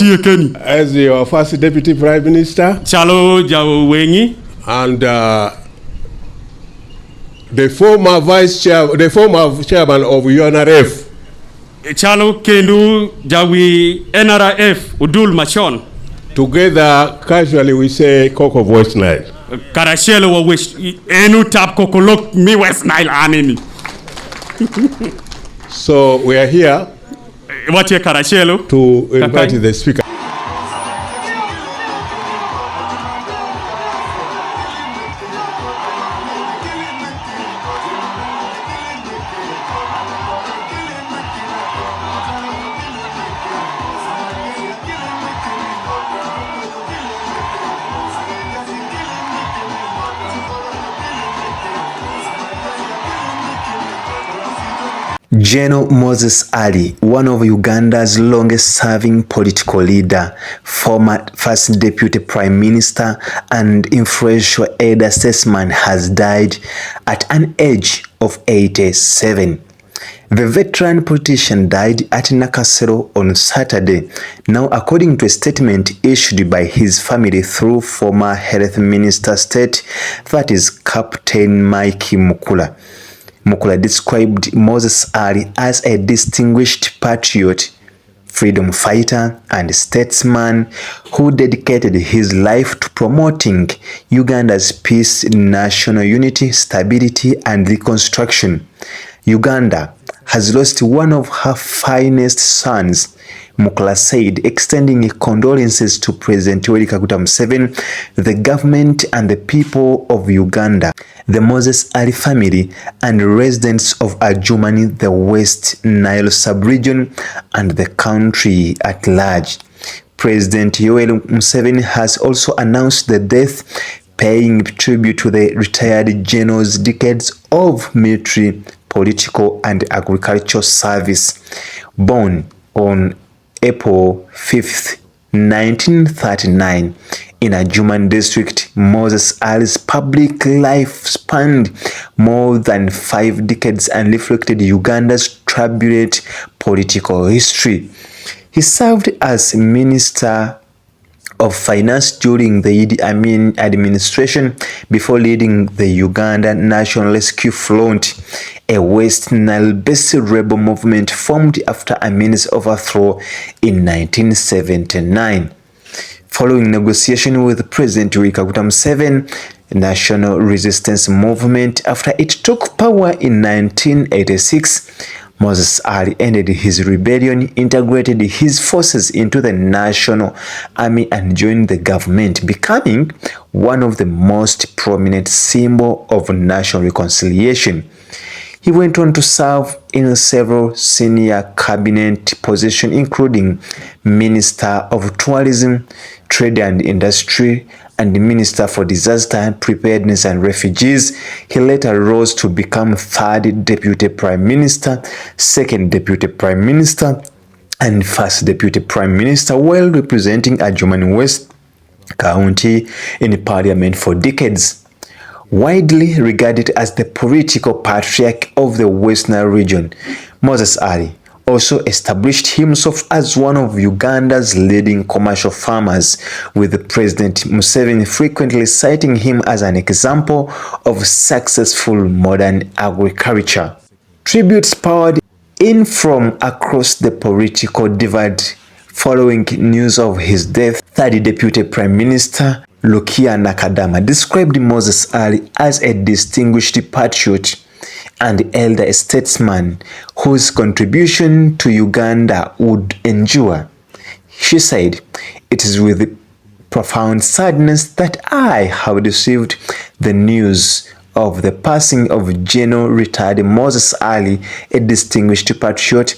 as your first Deputy Prime Minister. Chalo Jawengi. And the former chairman of UNRF. Chalo Kendu Jawi NRF Udul Machon. Together, casually we say Cock of West Nile. Karashelo wa wish enu tap kokolok mi West Nile anini. So we are here What ye Karashelo to invite the speaker. General Moses Ali, one of Uganda's longest-serving political leader, former first deputy prime minister and influential elder statesman, has died at an age of 87. The veteran politician died at Nakasero on Saturday, now according to a statement issued by his family through former health minister state, that is Captain Mike Mukula. Mukula described Moses Ali as a distinguished patriot, freedom fighter, and statesman who dedicated his life to promoting Uganda's peace, national unity, stability, and reconstruction. Uganda has lost one of her finest sons, Mukula said, extending condolences to President Museveni, the government, and the people of Uganda, the Moses Ali family, and residents of Adjumani, the West Nile sub-region, and the country at large. President Museveni has also announced the death, paying tribute to the retired general's decades of military, political, and agricultural service. Born on April 5th, 1939, in Adjumani district, Moses Ali's public life spanned more than 5 decades and reflected Uganda's turbulent political history. He served as Minister of Finance during the Idi Amin administration before leading the Uganda National Rescue Front, a West Nile-based rebel movement formed after Amin's overthrow in 1979. Following negotiation with President Museveni, National Resistance Movement, after it took power in 1986, Moses Ali ended his rebellion, integrated his forces into the National Army, and joined the government, becoming one of the most prominent symbols of national reconciliation. He went on to serve in several senior cabinet positions, including Minister of Tourism, Trade and Industry, and Minister for Disaster Preparedness and Refugees. He later rose to become 3rd Deputy Prime Minister, 2nd Deputy Prime Minister, and 1st Deputy Prime Minister, while representing Adjumani West County in Parliament for decades. Widely regarded as the political patriarch of the West Nile region, Moses Ali also established himself as one of Uganda's leading commercial farmers, with President Museveni frequently citing him as an example of successful modern agriculture. Tributes poured in from across the political divide following news of his death. 3rd Deputy Prime Minister Lukia Nakadama described Moses Ali as a distinguished patriot and elder statesman whose contribution to Uganda would endure. She said, "It is with profound sadness that I have received the news of the passing of General retired Moses Ali, a distinguished patriot,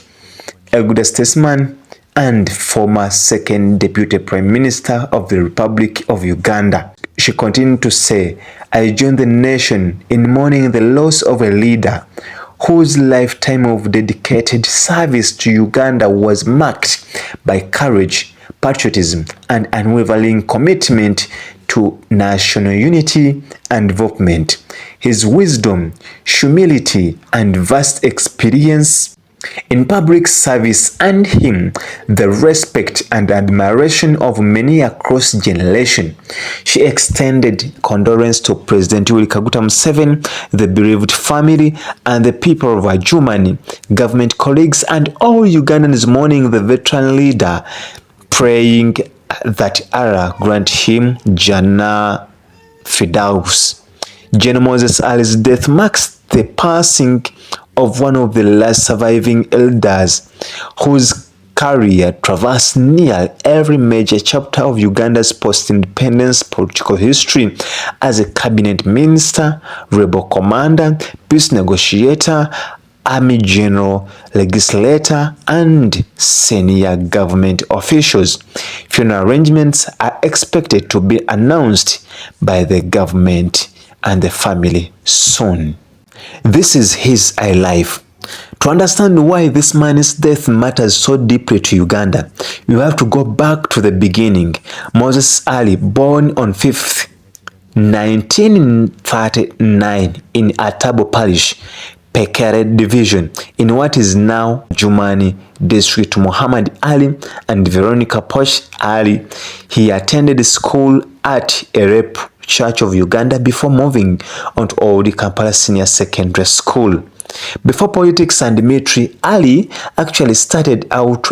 a good statesman, and former 2nd Deputy Prime Minister of the Republic of Uganda." She continued to say, "I join the nation in mourning the loss of a leader whose lifetime of dedicated service to Uganda was marked by courage, patriotism, and unwavering commitment to national unity and development. His wisdom, humility, and vast experience in public service earned him the respect and admiration of many across generations. She extended condolence to President Museveni, the bereaved family, and the people of Adjumani, government colleagues, and all Ugandans mourning the veteran leader, praying that Allah grant him Jannah Firdaus. General Moses Ali's death marks the passing of one of the last surviving elders whose career traversed nearly every major chapter of Uganda's post-independence political history as a cabinet minister, rebel commander, peace negotiator, army general, legislator, and senior government officials. Funeral arrangements are expected to be announced by the government and the family soon. This is his life. To understand why this man's death matters so deeply to Uganda, you have to go back to the beginning. Moses Ali, born on 5th 1939 in Atabo Parish, Pekere Division, in what is now Adjumani District. Muhammad Ali and Veronica Posh Ali. He attended school at Erep Church of Uganda before moving on to Old Kampala Senior Secondary School. Before politics and military, Ali actually started out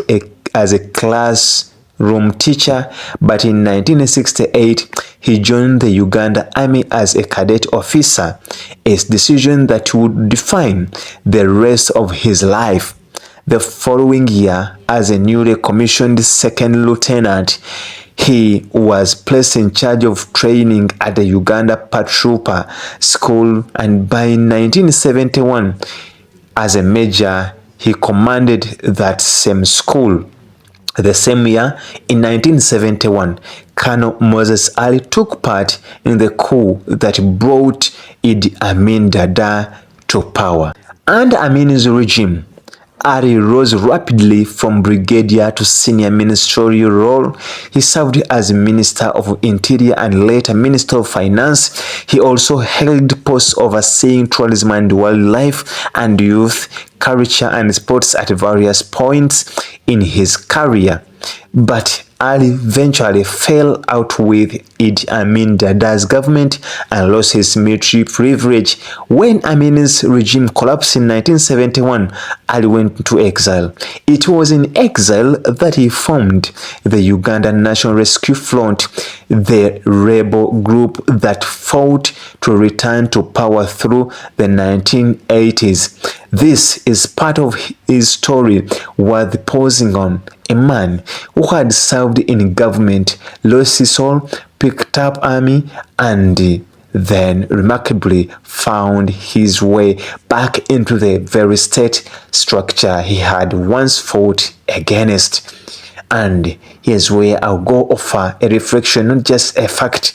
as a classroom teacher, but in 1968 he joined the Uganda Army as a cadet officer, a decision that would define the rest of his life. The following year, as a newly commissioned second lieutenant, he was placed in charge of training at the Uganda Patrooper School, and by 1971, as a major, he commanded that same school. The same year, in 1971, Colonel Moses Ali took part in the coup that brought Idi Amin Dada to power. Under Amin's regime, Ali rose rapidly from brigadier to senior ministerial role. He served as Minister of Interior and later Minister of Finance. He also held posts overseeing tourism and wildlife and youth, culture and sports at various points in his career. But Ali eventually fell out with Idi Amin Dada's government and lost his military privilege. When Amin's regime collapsed in 1971, Ali went into exile. It was in exile that he formed the Ugandan National Rescue Front, the rebel group that fought to return to power through the 1980s. This is part of his story worth pausing on. A man who had served in government, lost his soul, picked up army, and then remarkably found his way back into the very state structure he had once fought against. And here's where I'll go offer a reflection, not just a fact.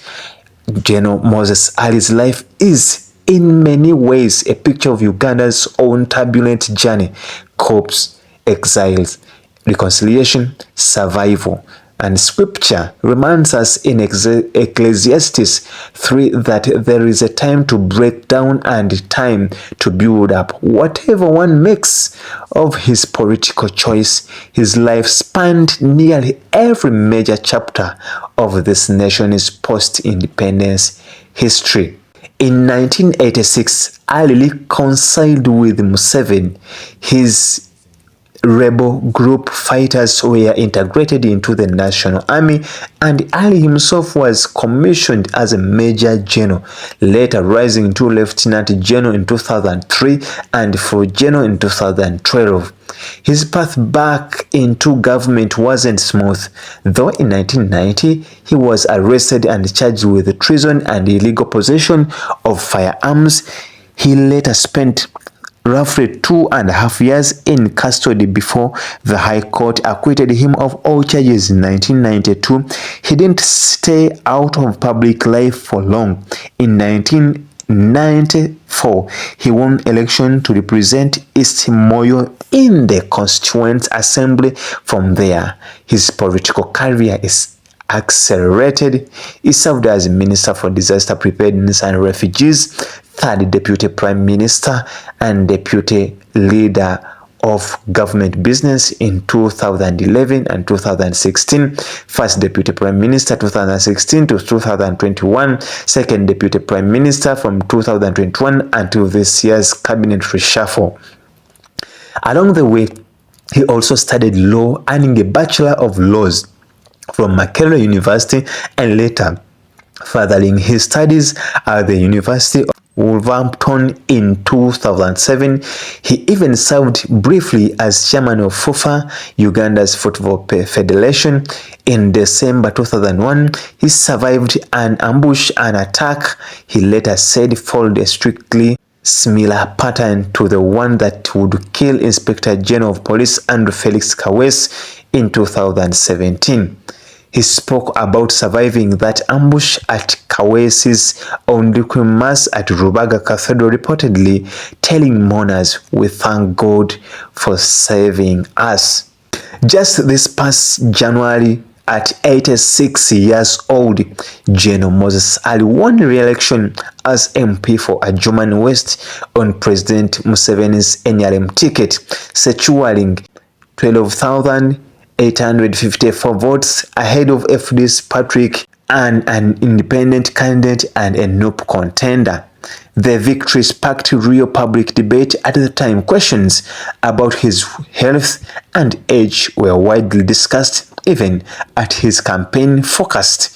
General Moses Ali's life is in many ways a picture of Uganda's own turbulent journey: corpse, exiles, reconciliation, survival. And scripture reminds us in Ecclesiastes 3 that there is a time to break down and a time to build up. Whatever one makes of his political choice, his life spanned nearly every major chapter of this nation's post-independence history. In 1986, Ali reconciled with Museveni. His rebel group fighters were integrated into the National Army, and Ali himself was commissioned as a Major General, later rising to Lieutenant General in 2003 and full General in 2012. His path back into government wasn't smooth, though in 1990 he was arrested and charged with treason and illegal possession of firearms. He later spent roughly 2.5 years in custody before the High Court acquitted him of all charges in 1992. He didn't stay out of public life for long. In 1994, he won election to represent East Moyo in the Constituent Assembly. From there, his political career is accelerated. He served as Minister for Disaster Preparedness and Refugees, third Deputy Prime Minister, and Deputy Leader of government business in 2011 and 2016, first deputy prime minister 2016 to 2021, second deputy prime minister from 2021 until this year's cabinet reshuffle. Along the way, he also studied law, earning a Bachelor of Laws from Nakasero University and later furthering his studies at the University of Wolverhampton in 2007. He even served briefly as chairman of FUFA, Uganda's Football Federation. In December 2001, he survived an ambush and attack he later said followed a strictly similar pattern to the one that would kill Inspector General of Police Andrew Felix Kaweesi in 2017. He spoke about surviving that ambush at Kaweesi's Onduku Mass at Rubaga Cathedral, reportedly telling mourners, "We thank God for saving us." Just this past January, at 86 years old, General Moses Ali won re-election as MP for Adjumani West on President Museveni's NRM ticket, securing 12,854 votes ahead of FD's Patrick and an independent candidate and a NUP contender. The victory sparked real public debate at the time. Questions about his health and age were widely discussed, even as his campaign focused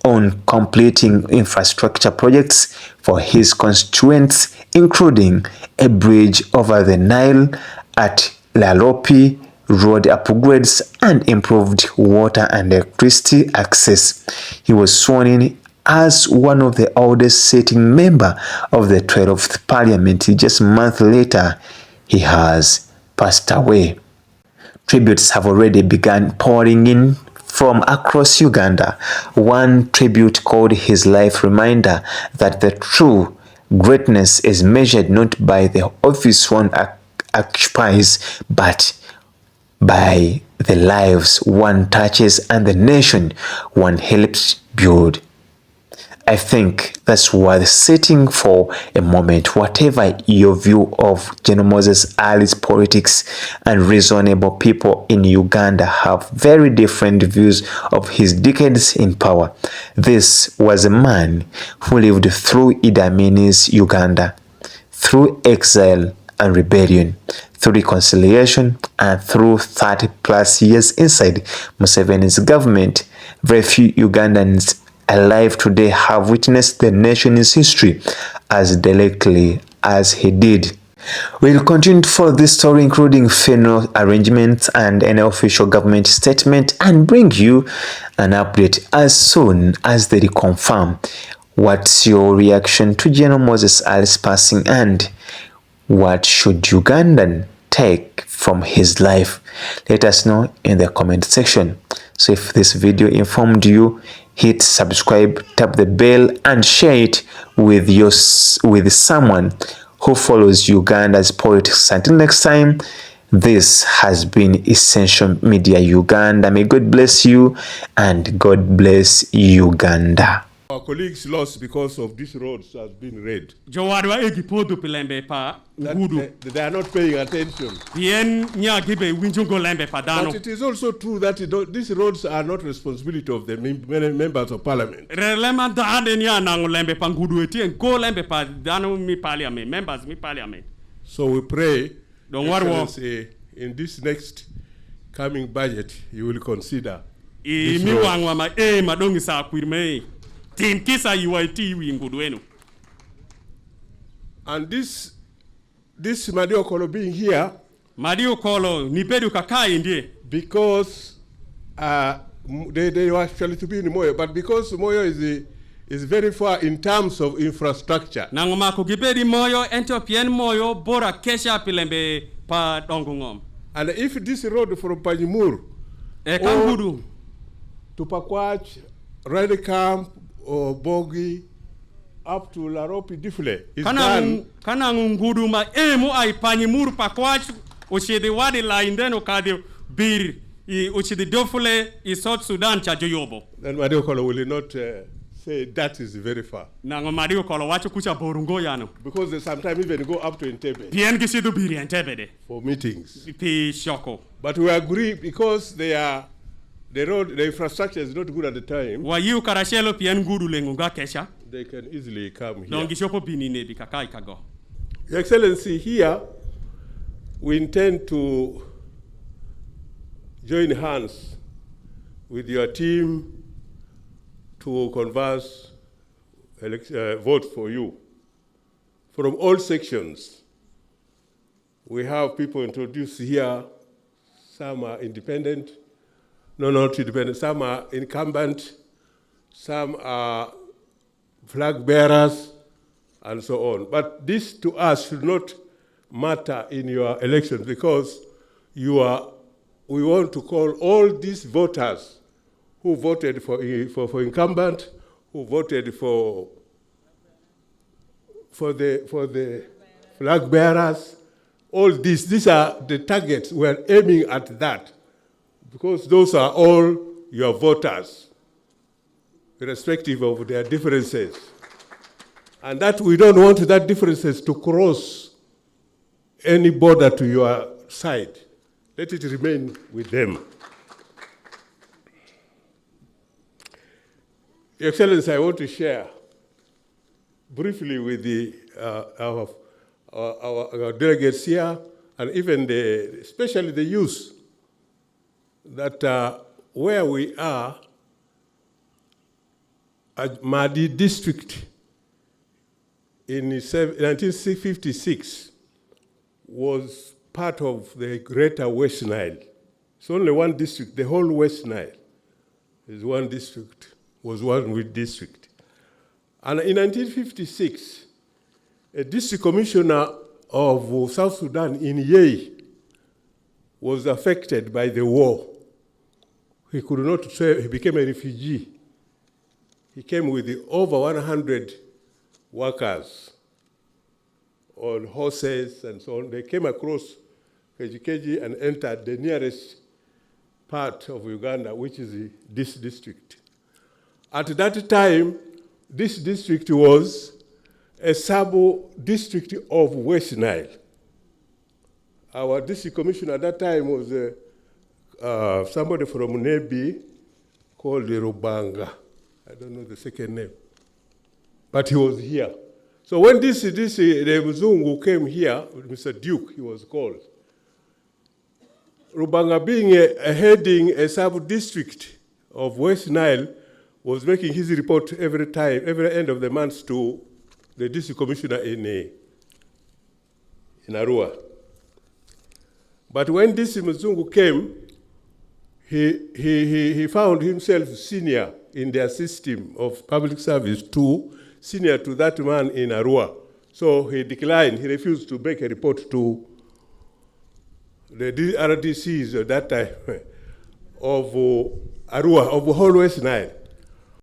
on completing infrastructure projects for his constituents, including a bridge over the Nile at Lalopi, road upgrades, and improved water and electricity access. He was sworn in as one of the oldest sitting member of the 12th Parliament. Just a month later, he has passed away. Tributes have already begun pouring in from across Uganda. One tribute called his life reminder that the true greatness is measured not by the office one occupies, but by the lives one touches and the nation one helps build. I think that's worth sitting for a moment. Whatever your view of General Moses Ali's politics, and reasonable people in Uganda have very different views of his decades in power. This was a man who lived through Idi Amin's Uganda, through exile and rebellion, through reconciliation, and through 30 plus years inside Museveni's government. Very few Ugandans alive today have witnessed the nation's history as directly as he did. We'll continue to follow this story, including funeral arrangements and an official government statement, and bring you an update as soon as they confirm. What's your reaction to General Moses Ali's passing, and what should Ugandan take from his life? Let us know in the comment section. So if this video informed you, hit subscribe, tap the bell, and share it with someone who follows Uganda's politics. Until next time, this has been Essential Media Uganda. May God bless you, and God bless Uganda. Our colleagues lost because of these roads has been red. They are not paying attention. But it is also true that these roads are not responsibility of the members of parliament. So we pray, Excellency, in this next coming budget, you will consider this road. And this Madio Kolo being here, Madio Kolo nipedu kakai ndiye, because they were actually to be in Moyo, but because Moyo is very far in terms of infrastructure. Nangoma kugipedi Moyo entopien Moyo bora kesha pilembe pa dongungom. And if this road from Panyimur to Pakwach, Red Camp, or Bogi up to Laropi Difle is done. Kana ngudu ma emu ai Panyimur Pakwach ushidi wadi la indeno kade bir ushidi dofule i South Sudan cha Joyobo. Then Madio Kolo will not say that is very far. Nango mario kolo wacho kucha borungo yano. Because they sometimes even go up to Entebbe Pien kisidu biri Entebbe de. for meetings. Pi shoko. But we agree because the infrastructure is not good at the time. Wa yu karashelo pien gudu lengunga kesha. They can easily come here. Dongi shopo bini ne bikakai kago. Your Excellency, here we intend to join hands with your team to converse, vote for you. From all sections, we have people introduced here. Some are independent, no, not independent. Some are incumbent, some are flag bearers, and so on. But this to us should not matter in your elections because we want to call all these voters who voted for incumbent, who voted for the flag bearers, all these are the targets. We're aiming at that because those are all your voters, irrespective of their differences. And that we don't want that differences to cross any border to your side. Let it remain with them. Your Excellency, I want to share briefly with our delegates here, and even especially the youth, that where we are, Madi district in 1956 was part of the greater West Nile. It's only one district, the whole West Nile is one district, was one district. And in 1956, a district commissioner of South Sudan in Yei was affected by the war. He could not say, he became a refugee. He came with over 100 workers on horses and so on. They came across Kejikeji and entered the nearest part of Uganda, which is this district. At that time, this district was a sub-district of West Nile. Our district commissioner at that time was somebody from Nebi called Rubanga. I don't know the second name. But he was here. So when the Mzungu came here, Mr. Duke, he was called. Rubanga being heading a sub-district of West Nile was making his report every end of the month to the district commissioner in Arua. But when this Mzungu came, he found himself senior in their system of public service senior to that man in Arua. So he declined, he refused to make a report to the RDCs at that time of Arua, of the whole West Nile.